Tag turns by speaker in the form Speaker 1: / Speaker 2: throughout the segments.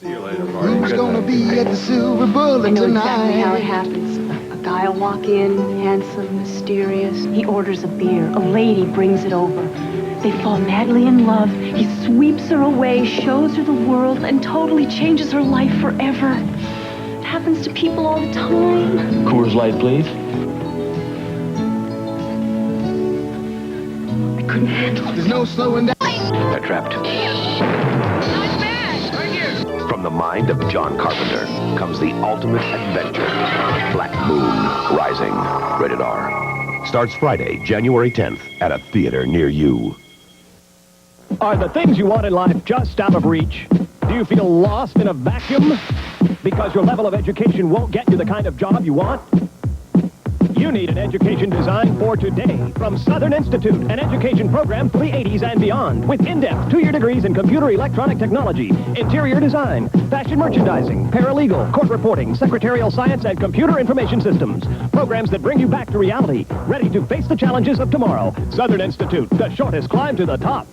Speaker 1: See you later, Marty.
Speaker 2: Who's gonna be at the Silver Bullet
Speaker 3: I know
Speaker 2: tonight?
Speaker 3: exactly how it happens. A guy will walk in, handsome, mysterious. He orders a beer. A lady brings it over. They fall madly in love. He sweeps her away, shows her the world, and totally changes her life forever. It happens to people all the time.
Speaker 4: Coors Light, please.
Speaker 3: I couldn't handle it.
Speaker 2: There's no slowing down.
Speaker 5: They're trapped. From the mind of John Carpenter comes the ultimate adventure. Black Moon Rising. Rated R. Starts Friday, January 10th at a theater near you.
Speaker 6: Are the things you want in life just out of reach? Do you feel lost in a vacuum? Because your level of education won't get you the kind of job you want? You need an education designed for today from Southern Institute, an education program for the 80s and beyond, with in-depth 2-year degrees in computer electronic technology, interior design, fashion merchandising, paralegal, court reporting, secretarial science, and computer information systems. Programs that bring you back to reality, ready to face the challenges of tomorrow. Southern Institute, the shortest climb to the top.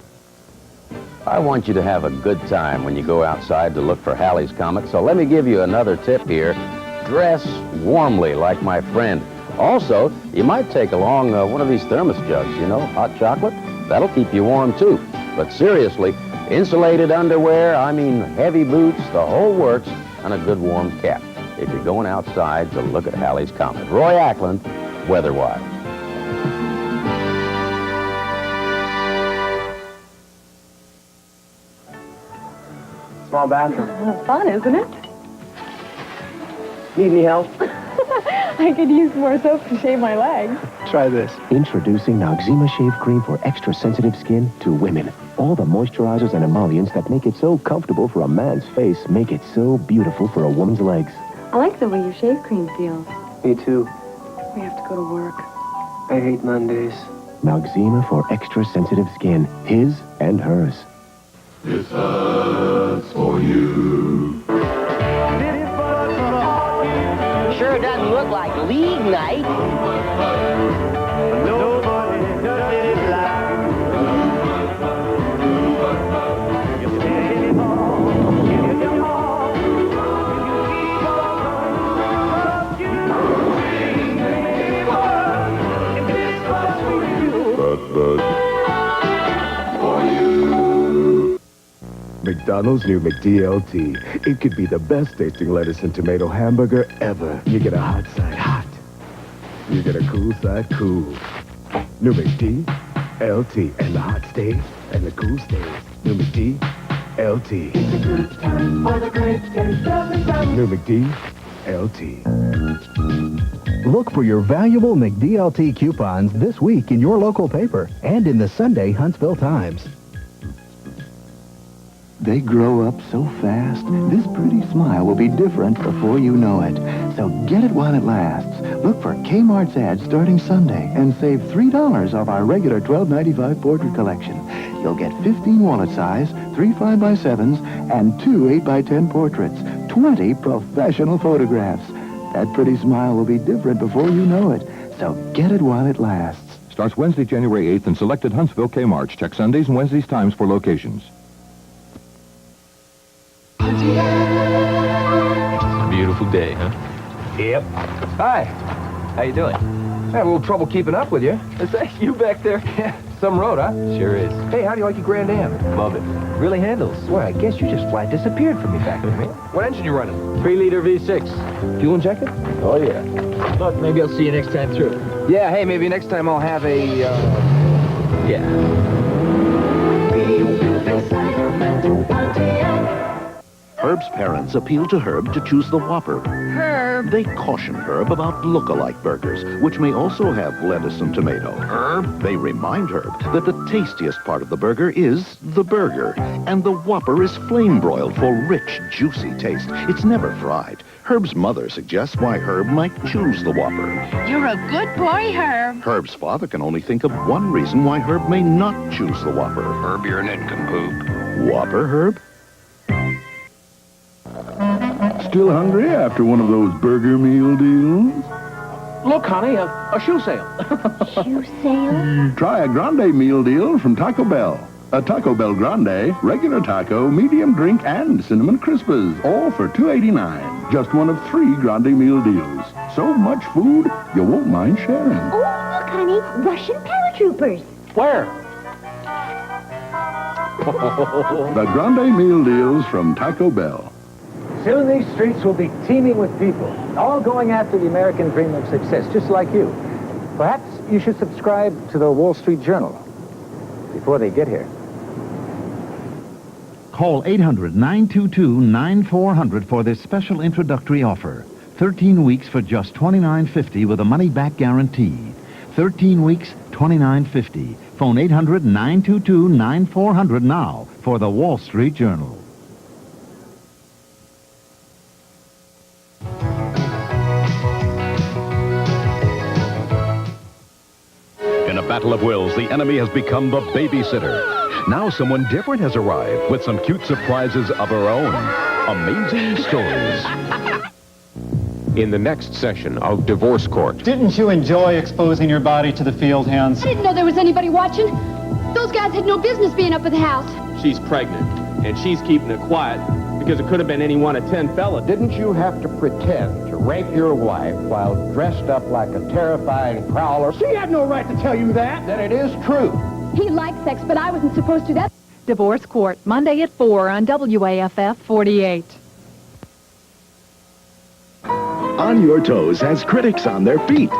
Speaker 7: I want you to have a good time when you go outside to look for Halley's Comet, so let me give you another tip here. Dress warmly like my friend. Also, you might take along one of these thermos jugs, you know, hot chocolate. That'll keep you warm, too. But seriously, insulated underwear, I mean heavy boots, the whole works, and a good warm cap if you're going outside to look at Halley's Comet. Roy Ackland, Weatherwise.
Speaker 8: Small bathroom.
Speaker 3: Fun, isn't it?
Speaker 8: Need any help?
Speaker 3: I could use more soap to shave my legs.
Speaker 8: Try this.
Speaker 4: Introducing Noxzema Shave Cream for extra sensitive skin to women. All the moisturizers and emollients that make it so comfortable for a man's face make it so beautiful for a woman's legs.
Speaker 3: I like the way your shave cream feels.
Speaker 8: Me too.
Speaker 3: We have to go to work.
Speaker 8: I hate Mondays.
Speaker 4: Noxzema for extra sensitive skin, his and hers.
Speaker 1: This hurts for you.
Speaker 9: Sure doesn't look like league night.
Speaker 1: Nobody does it like
Speaker 10: McDonald's new McDLT. It could be the best tasting lettuce and tomato hamburger ever. You get a hot side hot. You get a cool side cool. New McDLT. And the hot stays and the cool stays. New McDLT. New McDLT.
Speaker 11: Look for your valuable McDLT coupons this week in your local paper and in the Sunday Huntsville Times.
Speaker 12: They grow up so fast, this pretty smile will be different before you know it. So get it while it lasts. Look for Kmart's ads starting Sunday and save $3 off our regular $12.95 portrait collection. You'll get 15 wallet size, 3 5x7s, and 2 8x10 portraits. 20 professional photographs. That pretty smile will be different before you know it. So get it while it lasts.
Speaker 13: Starts Wednesday, January 8th in selected Huntsville Kmarts. Check Sundays and Wednesdays times for locations.
Speaker 4: It's a beautiful day, huh?
Speaker 8: Yep. Hi. How you doing? I had a little trouble keeping up with you. Is that you back there? Yeah. Some road, huh?
Speaker 4: Sure is.
Speaker 8: Hey, how do you like your Grand Am?
Speaker 4: Love it. Really handles.
Speaker 8: Well, I guess you just flat disappeared from me back there, man. What engine you running?
Speaker 4: 3-liter V6.
Speaker 8: Fuel injected?
Speaker 4: Oh, yeah. Look, maybe I'll see you next time through.
Speaker 8: Yeah, hey, maybe next time I'll have a,
Speaker 4: Yeah.
Speaker 14: Herb's parents appeal to Herb to choose the Whopper.
Speaker 9: Herb.
Speaker 14: They caution Herb about look-alike burgers, which may also have lettuce and tomato.
Speaker 9: Herb.
Speaker 14: They remind Herb that the tastiest part of the burger is the burger, and the Whopper is flame-broiled for rich, juicy taste. It's never fried. Herb's mother suggests why Herb might choose the Whopper.
Speaker 9: You're a good boy, Herb.
Speaker 14: Herb's father can only think of one reason why Herb may not choose the Whopper.
Speaker 5: Herb, you're an nincompoop.
Speaker 14: Whopper, Herb?
Speaker 15: Still hungry after one of those burger meal deals?
Speaker 8: Look, honey, a shoe sale.
Speaker 3: Shoe sale?
Speaker 15: Try a grande meal deal from Taco Bell. A Taco Bell Grande, regular taco, medium drink, and cinnamon crispas, all for $2.89. Just one of 3 Grande meal deals. So much food, you won't mind sharing.
Speaker 16: Oh, look, honey, Russian paratroopers.
Speaker 8: Where?
Speaker 15: The Grande meal deals from Taco Bell.
Speaker 6: Soon these streets will be teeming with people, all going after the American dream of success, just like you. Perhaps you should subscribe to the Wall Street Journal before they get here.
Speaker 11: Call 800-922-9400 for this special introductory offer. 13 weeks for just $29.50 with a money-back guarantee. 13 weeks, $29.50. Phone 800-922-9400 now for the Wall Street Journal.
Speaker 5: In a battle of wills, the enemy has become the babysitter. Now someone different has arrived with some cute surprises of her own. Amazing stories. In the next session of Divorce Court.
Speaker 17: Didn't you enjoy exposing your body to the field hands?
Speaker 18: I didn't know there was anybody watching. Those guys had no business being up at the house.
Speaker 19: She's pregnant, and she's keeping it quiet because it could have been any one of 10 fellas.
Speaker 20: Didn't you have to pretend to rape your wife while dressed up like a terrifying prowler?
Speaker 17: She had no right to tell you that.
Speaker 20: Then it is true.
Speaker 18: He liked sex, but I wasn't supposed to. That.
Speaker 21: Divorce Court, Monday at 4 on WAFF 48.
Speaker 14: On Your Toes has critics on their feet.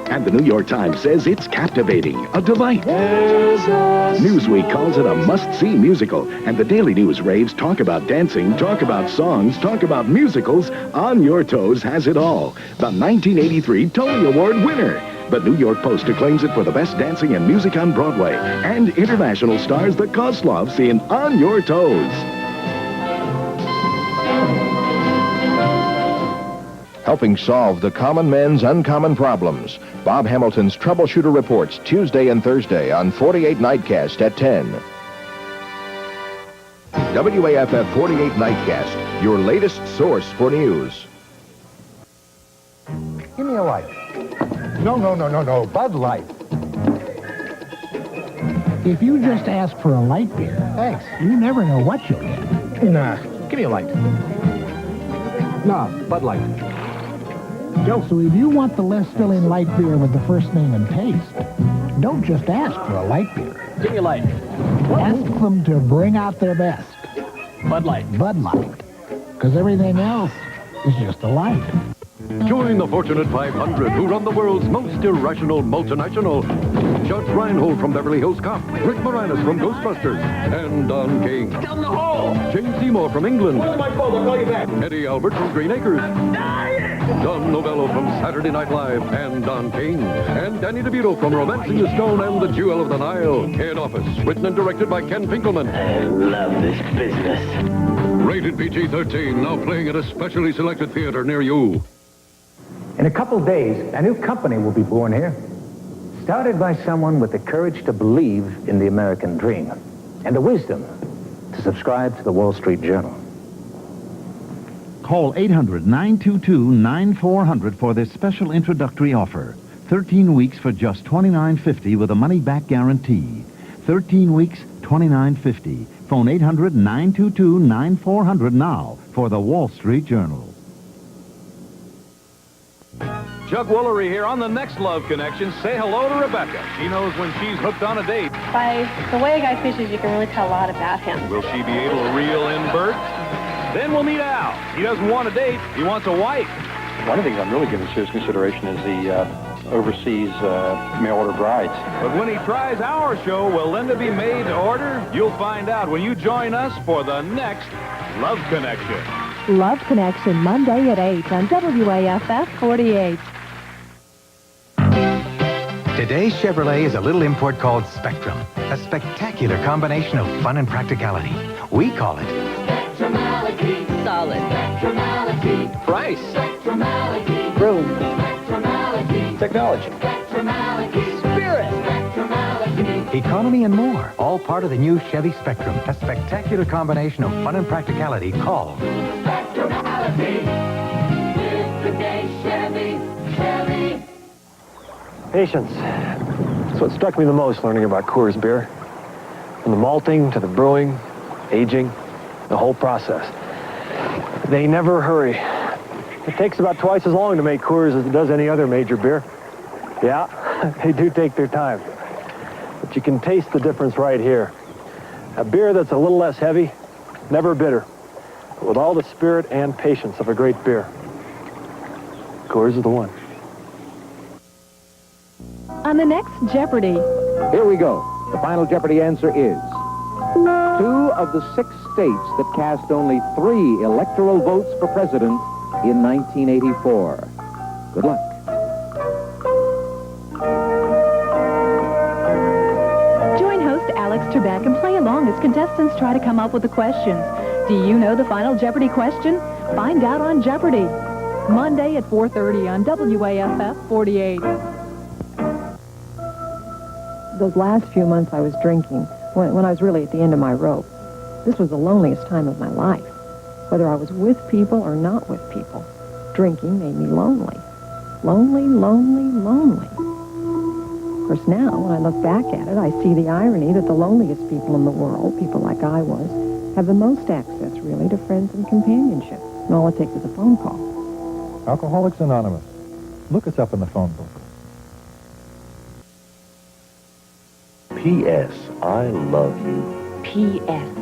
Speaker 14: And the New York Times says it's captivating, a delight. Newsweek calls it a must-see musical. And the Daily News raves talk about dancing, talk about songs, talk about musicals. On Your Toes has it all. The 1983 Tony Award winner. The New York Post acclaims it for the best dancing and music on Broadway. And international stars the Kozlovs in On Your Toes.
Speaker 22: Helping solve the common men's uncommon problems. Bob Hamilton's Troubleshooter reports Tuesday and Thursday on 48 Nightcast at 10.
Speaker 5: WAFF 48 Nightcast, your latest source for news.
Speaker 23: Give me a light. No, Bud Light.
Speaker 24: If you just ask for a light beer,
Speaker 23: Thanks.
Speaker 24: you never know what you'll get.
Speaker 23: Nah, give me a light. No, Bud Light.
Speaker 24: So if you want the less filling light beer with the first name and taste, don't just ask for a light beer.
Speaker 6: Give me a light.
Speaker 24: Ask them to bring out their best.
Speaker 6: Bud Light.
Speaker 24: Bud Light. Because everything else is just a light.
Speaker 25: Join the fortunate 500 who run the world's most irrational multinational. Judge Reinhold from Beverly Hills Cop, Rick Moranis from Ghostbusters, and Don King.
Speaker 6: Down the hole!
Speaker 25: Jane Seymour from England.
Speaker 6: Where's my phone? I'll call you back.
Speaker 25: Eddie Albert from Green Acres. Don Novello from Saturday Night Live and Don King. And Danny DeVito from Romancing the Stone and The Jewel of the Nile. Head Office, written and directed by Ken Finkelman.
Speaker 9: I love this business.
Speaker 25: Rated PG-13, now playing at a specially selected theater near you.
Speaker 6: In a couple days, a new company will be born here. Started by someone with the courage to believe in the American dream and the wisdom to subscribe to the Wall Street Journal.
Speaker 11: Call 800-922-9400 for this special introductory offer. 13 weeks for just $29.50 with a money-back guarantee. 13 weeks, $29.50. Phone 800-922-9400 now for the Wall Street Journal.
Speaker 26: Chuck Woolery here on the next Love Connection. Say hello to Rebecca. She knows when she's hooked on a date.
Speaker 27: By the way a guy fishes, you can really tell a lot about him.
Speaker 26: Will she be able to reel in Bert? Then we'll meet Al. He doesn't want a date. He wants a wife.
Speaker 28: One of the things I'm really giving serious consideration is the overseas mail-order brides.
Speaker 26: But when he tries our show, will Linda be made to order? You'll find out when you join us for the next Love Connection.
Speaker 21: Love Connection, Monday at 8 on WAFF 48.
Speaker 29: Today's Chevrolet is a little import called Spectrum, a spectacular combination of fun and practicality. We call it
Speaker 30: Spectrumality. Solid. Spectrumality.
Speaker 29: Price.
Speaker 30: Spectrumality.
Speaker 29: Room.
Speaker 30: Spectrumality.
Speaker 29: Technology.
Speaker 30: Spectrumality. Spirit. Spectrumality.
Speaker 29: Economy and more, all part of the new Chevy Spectrum, a spectacular combination of fun and practicality called
Speaker 30: Spectrumality. Live the day, Chevy. Chevy.
Speaker 8: Patience. That's what struck me the most learning about Coors beer.
Speaker 6: From the malting to the brewing, aging, the whole process. They never hurry. It takes about twice as long to make Coors as it does any other major beer. Yeah, they do take their time. But you can taste the difference right here. A beer that's a little less heavy, never bitter, but with all the spirit and patience of a great beer. Coors is the one.
Speaker 21: On the next Jeopardy!
Speaker 1: Here we go. The final Jeopardy answer is 2 of the 6 states that cast only 3 electoral votes for president in 1984. Good luck.
Speaker 21: Join host Alex Trebek and play along as contestants try to come up with the questions. Do you know the final Jeopardy question? Find out on Jeopardy! Monday at 4:30 on WAFF 48.
Speaker 2: Those last few months I was drinking, when I was really at the end of my rope, this was the loneliest time of my life. Whether I was with people or not with people, drinking made me lonely. Lonely, lonely, lonely. Of course, now, when I look back at it, I see the irony that the loneliest people in the world, people like I was, have the most access, really, to friends and companionship. And all it takes is a phone call.
Speaker 3: Alcoholics Anonymous. Look us up in the phone book.
Speaker 5: P.S. I love you.
Speaker 4: P.S.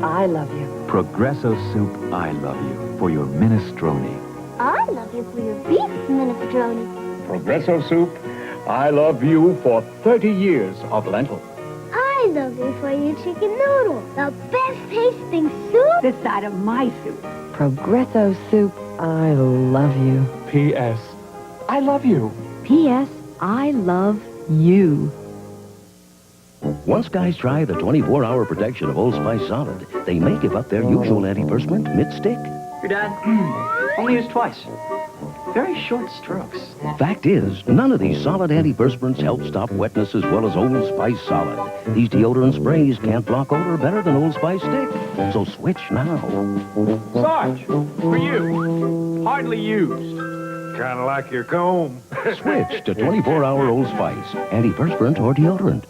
Speaker 4: I love you.
Speaker 7: Progresso soup, I love you. For your minestrone.
Speaker 10: I love you for your beef minestrone.
Speaker 12: Progresso soup, I love you for 30 years of lentil.
Speaker 10: I love you for your chicken noodle, the best tasting soup
Speaker 4: This side of my soup.
Speaker 2: Progresso soup, I love you.
Speaker 12: P.S. I love you.
Speaker 21: P.S. I love you.
Speaker 5: Once guys try the 24-hour protection of Old Spice Solid, they may give up their usual antiperspirant mid-stick.
Speaker 13: Your dad? Only used twice. Very short strokes.
Speaker 5: Fact is, none of these solid antiperspirants help stop wetness as well as Old Spice Solid. These deodorant sprays can't block odor better than Old Spice Stick. So switch now.
Speaker 26: Sarge, for you. Hardly used. Kind of like your comb.
Speaker 5: Switch to 24-hour Old Spice, antiperspirant or deodorant.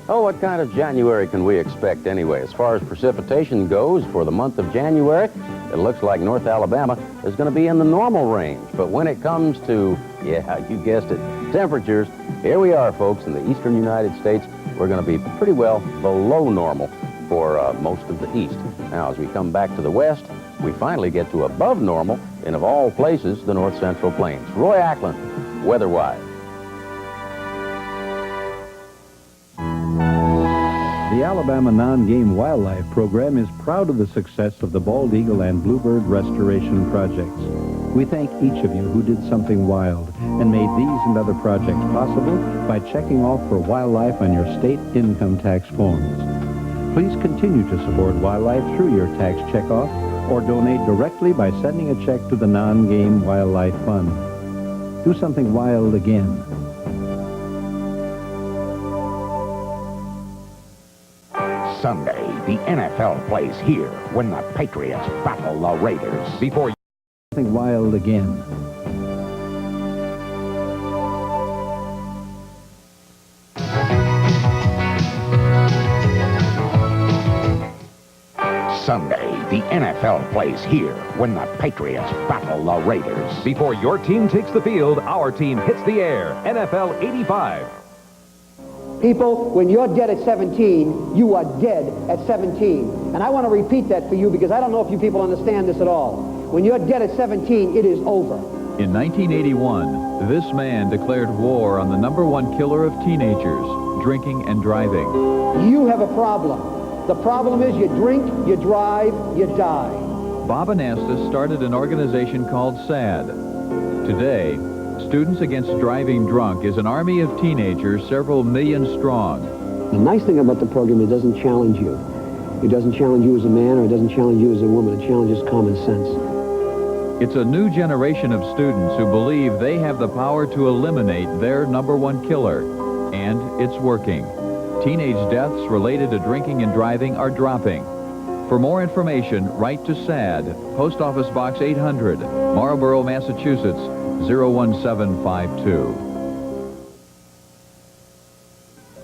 Speaker 15: Oh, what kind of January can we expect anyway? As far as precipitation goes for the month of January, it looks like North Alabama is going to be in the normal range. But when it comes to, yeah, you guessed it, temperatures, here we are, folks, in the eastern United States. We're going to be pretty well below normal for most of the east. Now, as we come back to the west, we finally get to above normal in, of all places, the north central plains. Roy Ackland, weather-wise.
Speaker 16: The Alabama Non-Game Wildlife Program is proud of the success of the bald eagle and bluebird restoration projects. We thank each of you who did something wild and made these and other projects possible by checking off for wildlife on your state income tax forms. Please continue to support wildlife through your tax checkoff or donate directly by sending a check to the Non-Game Wildlife Fund. Do something wild again.
Speaker 14: Sunday, the NFL plays here when the Patriots battle the Raiders. Before
Speaker 16: something wild again.
Speaker 14: Sunday, the NFL plays here when the Patriots battle the Raiders.
Speaker 31: Before your team takes the field, our team hits the air. NFL 85.
Speaker 32: People, when you're dead at 17, you are dead at 17. And I want to repeat that for you because I don't know if you people understand this at all. When you're dead at 17, it is over.
Speaker 33: In 1981, this man declared war on the #1 killer of teenagers, drinking and driving.
Speaker 32: You have a problem. The problem is you drink, you drive, you die.
Speaker 33: Bob Anastas started an organization called SAD. Today, Students Against Driving Drunk is an army of teenagers, several million strong.
Speaker 32: The nice thing about the program, it doesn't challenge you. It doesn't challenge you as a man or it doesn't challenge you as a woman. It challenges common sense.
Speaker 33: It's a new generation of students who believe they have the power to eliminate their #1 killer. And it's working. Teenage deaths related to drinking and driving are dropping. For more information, write to SAD, Post Office Box 800, Marlborough, Massachusetts, 01752.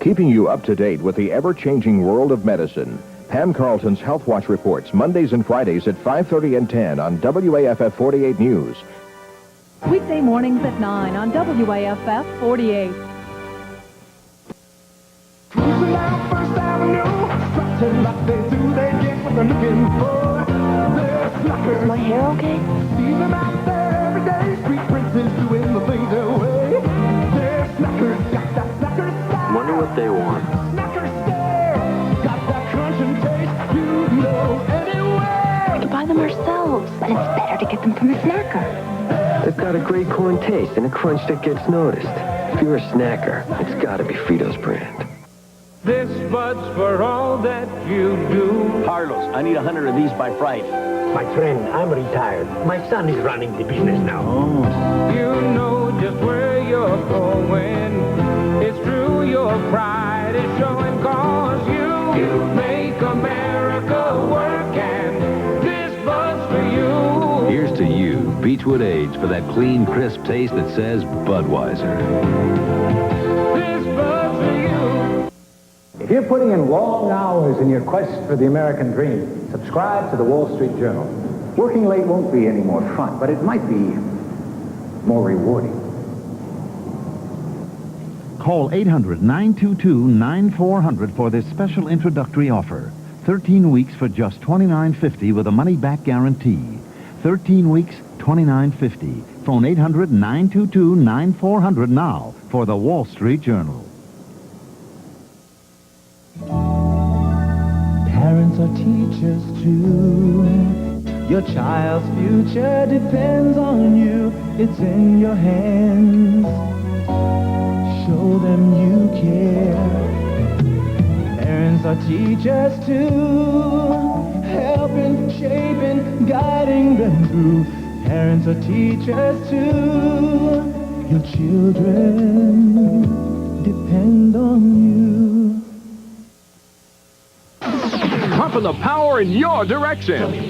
Speaker 6: Keeping you up to date with the ever-changing world of medicine. Pam Carlton's Health Watch reports Mondays and Fridays at 5:30 and 10 on WAFF 48 News.
Speaker 21: Weekday mornings at 9 on WAFF 48.
Speaker 30: Cruising down First Avenue, strutting like they do, they get what they're looking for. They're slackers.
Speaker 10: Is my hair okay?
Speaker 30: See them out there every day, street princes doing the things their way. They're snackers, got that snacker style.
Speaker 9: Wonder what they want.
Speaker 30: Snacker stare, got that crunch and taste, you know anywhere.
Speaker 10: We can buy them ourselves, but it's better to get them from a snacker.
Speaker 9: They've got a great corn taste and a crunch that gets noticed. If you're a snacker, it's got to be Fritos brand.
Speaker 30: This bud's for all that you do.
Speaker 11: Carlos, I need 100 of these by Friday.
Speaker 17: My friend, I'm retired. My son is running the business now.
Speaker 30: You know just where you're going. It's true, your pride is showing, cause you make America work, and this bud's for you.
Speaker 33: Here's to you, Beechwood Age, for that clean, crisp taste that says Budweiser.
Speaker 30: This bud's for you.
Speaker 18: If you're putting in long hours in your quest for the American dream, subscribe to the Wall Street Journal. Working late won't be any more fun, but it might be more rewarding.
Speaker 19: Call 800-922-9400 for this special introductory offer. 13 weeks for just $29.50 with a money-back guarantee. 13 weeks, $29.50. Phone 800-922-9400 now for the Wall Street Journal.
Speaker 30: Parents are teachers too. Your child's future depends on you. It's in your hands. Show them you care. Parents are teachers too. Helping, shaping, guiding them through. Parents are teachers too. Your children depend on you.
Speaker 6: Pumping the power in your direction.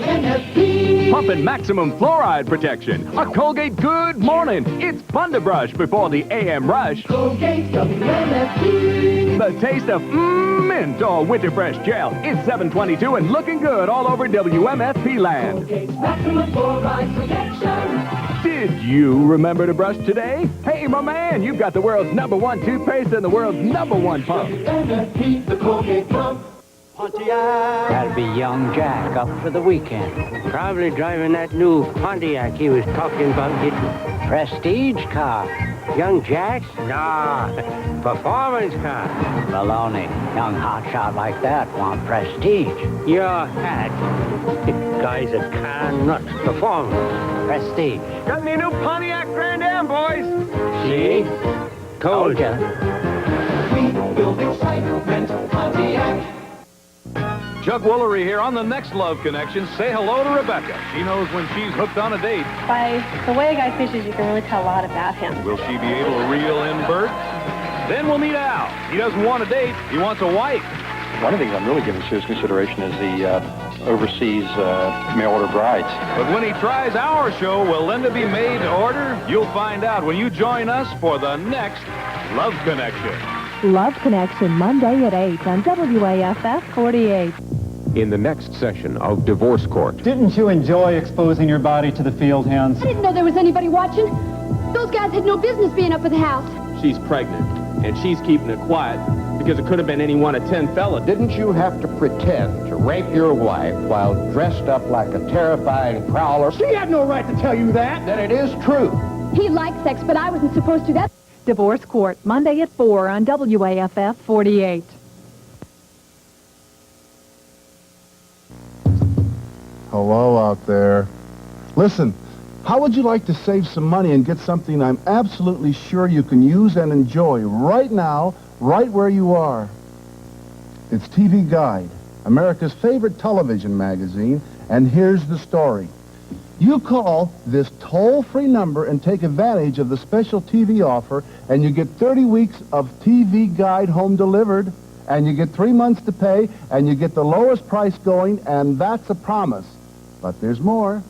Speaker 6: Pumping maximum fluoride protection. A Colgate good morning. It's fun to brush before the AM rush.
Speaker 30: Colgate WMFP.
Speaker 6: The taste of mint or winter fresh gel. It's 7:22 and looking good all over WMFP land.
Speaker 30: Colgate's maximum fluoride protection.
Speaker 6: Did you remember to brush today? Hey, my man, you've got the world's #1 toothpaste and the world's #1 pump.
Speaker 30: WMFP, the Colgate pump.
Speaker 11: That'll be young Jack up for the weekend. Probably driving that new Pontiac he was talking about getting. Prestige car. Young Jack? Nah, performance car. Baloney. Young hotshot like that want prestige. Your hat. Guy's a car nut. Performance. Prestige.
Speaker 6: Got me a new Pontiac Grand Am, boys.
Speaker 11: See? Told ya.
Speaker 30: We build excitement, Pontiac.
Speaker 26: Chuck Woolery here on the next Love Connection. Say hello to Rebecca. She knows when she's hooked on a date.
Speaker 20: By the way a guy fishes, you can really tell a lot about him.
Speaker 26: Will she be able to reel in Bert? Then we'll meet Al. He doesn't want a date. He wants a wife.
Speaker 22: One of the things I'm really giving serious consideration is the overseas mail-order brides.
Speaker 26: But when he tries our show, will Linda be made to order? You'll find out when you join us for the next Love Connection.
Speaker 21: Love Connection, Monday at 8 on WAFF 48.
Speaker 23: In the next session of Divorce Court.
Speaker 18: Didn't you enjoy exposing your body to the field hands?
Speaker 24: I didn't know there was anybody watching. Those guys had no business being up at the house.
Speaker 25: She's pregnant, and she's keeping it quiet because it could have been any one of 10 fellas.
Speaker 27: Didn't you have to pretend to rape your wife while dressed up like a terrifying prowler?
Speaker 24: She had no right to tell you that.
Speaker 27: Then it is true.
Speaker 24: He liked sex, but I wasn't supposed to. That's
Speaker 21: Divorce Court, Monday at 4 on WAFF 48.
Speaker 28: Hello out there. Listen, how would you like to save some money and get something I'm absolutely sure you can use and enjoy right now, right where you are? It's TV Guide, America's favorite television magazine, and here's the story. You call this toll-free number and take advantage of the special TV offer, and you get 30 weeks of TV Guide home delivered, and you get 3 months to pay, and you get the lowest price going, and that's a promise. But there's more,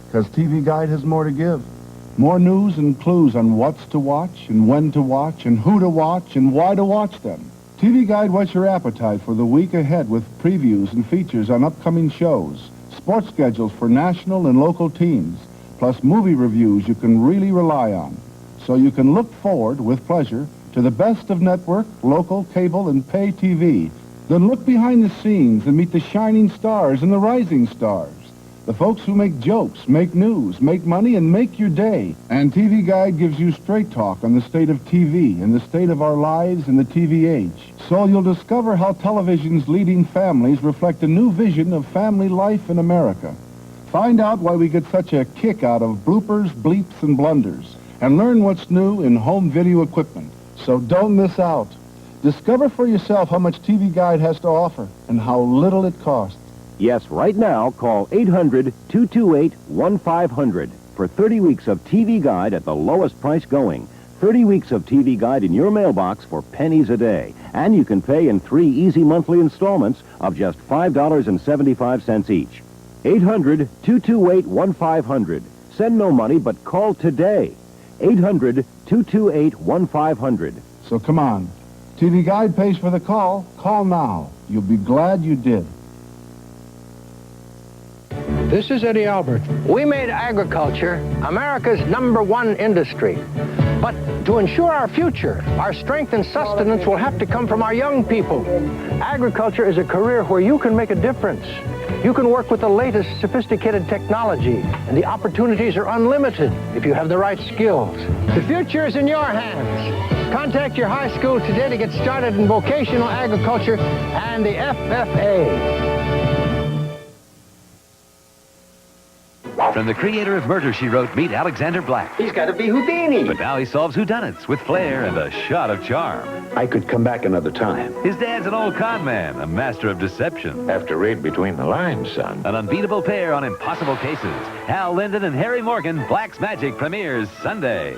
Speaker 28: because TV Guide has more to give. More news and clues on what's to watch and when to watch and who to watch and why to watch them. TV Guide whets your appetite for the week ahead with previews and features on upcoming shows, sports schedules for national and local teams, plus movie reviews you can really rely on. So you can look forward with pleasure to the best of network, local, cable, and pay TV. Then look behind the scenes and meet the shining stars and the rising stars. The folks who make jokes, make news, make money, and make your day. And TV Guide gives you straight talk on the state of TV and the state of our lives in the TV age. So you'll discover how television's leading families reflect a new vision of family life in America. Find out why we get such a kick out of bloopers, bleeps, and blunders. And learn what's new in home video equipment. So don't miss out. Discover for yourself how much TV Guide has to offer and how little it costs.
Speaker 1: Yes, right now, call 800-228-1500 for 30 weeks of TV Guide at the lowest price going. 30 weeks of TV Guide in your mailbox for pennies a day. And you can pay in 3 easy monthly installments of just $5.75 each. 800-228-1500. Send no money, but call today. 800-228-1500.
Speaker 28: So come on. TV Guide pays for the call. Call now. You'll be glad you did.
Speaker 2: This is Eddie Albert. We made agriculture America's #1 industry. But to ensure our future, our strength and sustenance will have to come from our young people. Agriculture is a career where you can make a difference. You can work with the latest sophisticated technology, and the opportunities are unlimited if you have the right skills. The future is in your hands. Contact your high school today to get started in vocational agriculture and the FFA.
Speaker 3: From the creator of Murder, She Wrote, meet Alexander Black.
Speaker 17: He's got to be Houdini.
Speaker 3: But now he solves whodunits with flair and a shot of charm.
Speaker 4: I could come back another time.
Speaker 3: His dad's an old con man, a master of deception.
Speaker 4: Have to read between the lines, son.
Speaker 3: An unbeatable pair on impossible cases. Hal Linden and Harry Morgan, Black's Magic premieres Sunday.